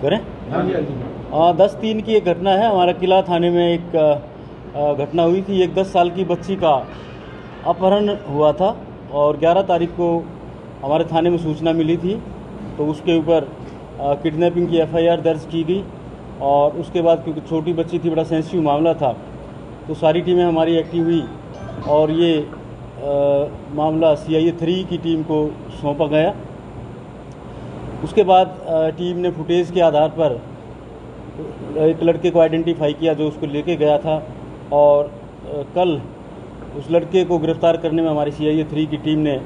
करें। हाँ जी, हाँ जी। 10/3 की एक घटना है। हमारा किला थाने में एक घटना हुई थी। एक 10 साल की बच्ची का अपहरण हुआ था और 11 तारीख को हमारे थाने में सूचना मिली थी, तो उसके ऊपर किडनैपिंग की FIR दर्ज की गई। और उसके बाद क्योंकि छोटी बच्ची थी, बड़ा सेंसिटिव मामला था, तो सारी टीमें हमारी एक्टिव हुई और ये मामला CIA 3 की टीम को सौंपा गया। उसके बाद टीम ने फुटेज के आधार पर एक लड़के को आइडेंटिफाई किया जो उसको लेके गया था और कल उस लड़के को गिरफ्तार करने में हमारी CIA 3 की टीम ने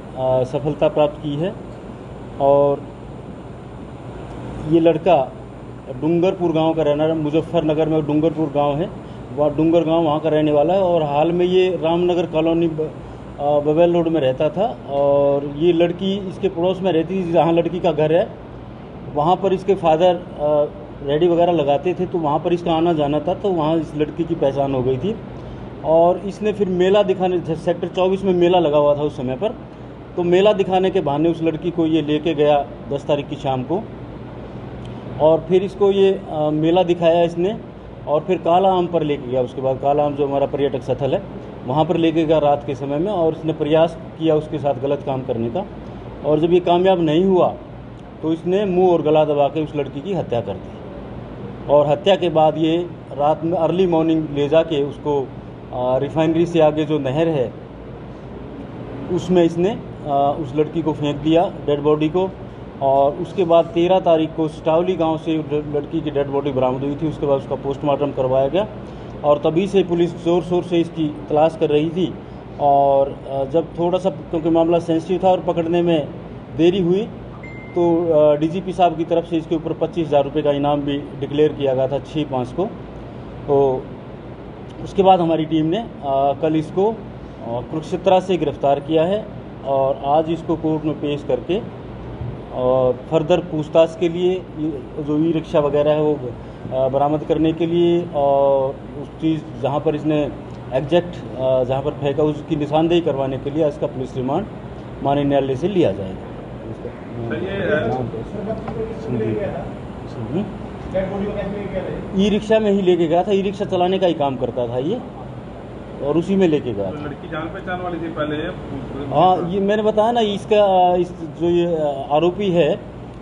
सफलता प्राप्त की है। और ये लड़का डूंगरपुर गांव का रहना है। मुजफ्फरनगर में डूंगरपुर गांव है, वहाँ डूंगर गांव वहाँ का रहने वाला है और हाल में ये रामनगर कॉलोनी बबेल रोड में रहता था। और ये लड़की इसके पड़ोस में रहती थी, जहाँ लड़की का घर है वहाँ पर इसके फादर रेडी वगैरह लगाते थे, तो वहाँ पर इसका आना जाना था, तो वहाँ इस लड़की की पहचान हो गई थी। और इसने फिर मेला दिखाने, सेक्टर 24 में मेला लगा हुआ था उस समय पर, तो मेला दिखाने के बहाने उस लड़की को ये लेके गया 10 तारीख की शाम को। और फिर इसको ये मेला दिखाया इसने और फिर काला आम पर लेके गया। उसके बाद काला आम जो हमारा पर्यटक स्थल है वहाँ पर लेके गया रात के समय में, और इसने प्रयास किया उसके साथ गलत काम करने का। और जब ये कामयाब नहीं हुआ तो इसने मुंह और गला दबा के उस लड़की की हत्या कर दी। और हत्या के बाद ये रात में अर्ली मॉर्निंग ले जाके उसको रिफाइनरी से आगे जो नहर है उसमें इसने उस लड़की को फेंक दिया, डेड बॉडी को। और उसके बाद 13 तारीख को स्टावली गांव से लड़की की डेड बॉडी बरामद हुई थी। उसके बाद उसका पोस्टमार्टम करवाया गया और तभी से पुलिस ज़ोर शोर से इसकी तलाश कर रही थी। और जब थोड़ा सा क्योंकि मामला सेंसिटिव था और पकड़ने में देरी हुई, तो DGP साहब की तरफ से इसके ऊपर 25,000 रुपये का इनाम भी डिक्लेयर किया गया था 6/5 को। तो उसके बाद हमारी टीम ने कल इसको कुरुक्षेत्र से गिरफ्तार किया है और आज इसको कोर्ट में पेश करके और फर्दर पूछताछ के लिए जो ई-रिक्शा वगैरह है वो बरामद करने के लिए, और उस चीज़ जहाँ पर इसने एग्जैक्ट जहाँ पर फेंका उसकी निशानदेही करवाने के लिए इसका पुलिस रिमांड माननीय न्यायालय से लिया जाएगा। ई-रिक्शा में ही लेके गया था, ई-रिक्शा चलाने का ही काम करता था ये और उसी में लेके गया था। लड़की जान पहचान वाली थी पहले? हाँ, ये मैंने बताया ना, इस जो ये आरोपी है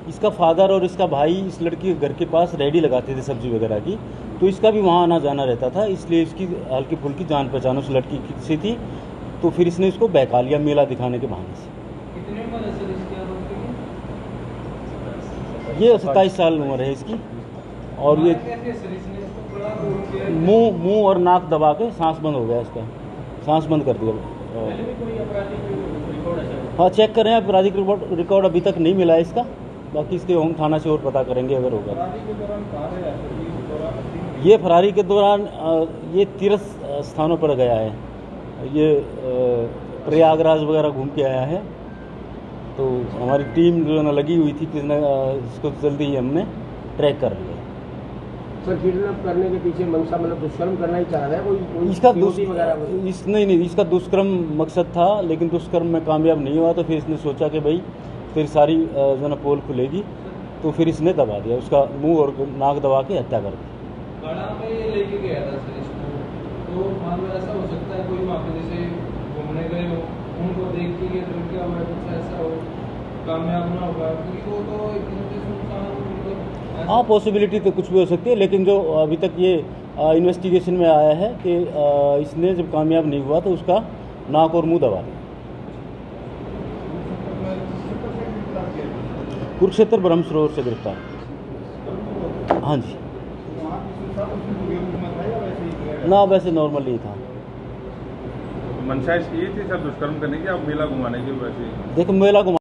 इसका फादर और इसका भाई इस लड़की के घर के पास रेडी लगाते थे सब्जी वगैरह की, तो इसका भी वहाँ आना जाना रहता था, इसलिए इसकी हल्की फुल्की जान पहचान उस लड़की से थी। तो फिर इसने इसको बहका लिया मेला दिखाने के बहाने से। ये 27 साल उम्र है इसकी और ये मुंह और नाक दबा के सांस बंद हो गया, इसका सांस बंद कर दिया। हाँ, चेक करें, आपराधिक रिकॉर्ड अभी तक नहीं मिला है इसका, बाकी इसके हम थाना से और पता करेंगे अगर होगा। ये फरारी के दौरान ये तीर्थ स्थानों पर गया है, ये प्रयागराज वगैरह घूम के आया है। तो हमारी टीम जो है ना लगी हुई थी, किसने इसको जल्दी ही हमने ट्रैक कर लिया। सर, किडनैप करने के पीछे मंशा मतलब दुष्कर्म करना ही चाह रहा है कोई? इसका दुष्कर्म मकसद था, लेकिन दुष्कर्म में कामयाब नहीं हुआ, तो फिर इसने सोचा कि भाई फिर सारी जो ना पोल खुलेगी, तो फिर इसने दबा दिया, उसका मुंह और नाक दबा के हत्या कर दी। लेके गया था सर इसको, तो मान लो ऐसा हो सकता है कोई वहाँ पे जैसे घूमने गए हो, उनको देख के ये लड़कियाँ कुछ ऐसा हो, कामयाब ना होगा, क्योंकि वो तो एक हाँ, पॉसिबिलिटी तो कुछ भी हो सकती है, लेकिन जो अभी तक ये इन्वेस्टिगेशन में आया है कि इसने जब कामयाब नहीं हुआ तो उसका नाक और मुंह दबा दिया। कुरुक्षेत्र ब्रह्मसरोवर से गिरफ्तार। हाँ जी, ना वैसे नॉर्मल ही था। मंशा ये थी सर दुष्कर्म करने की, अब मेला घुमाने की? वैसे देखो, मेला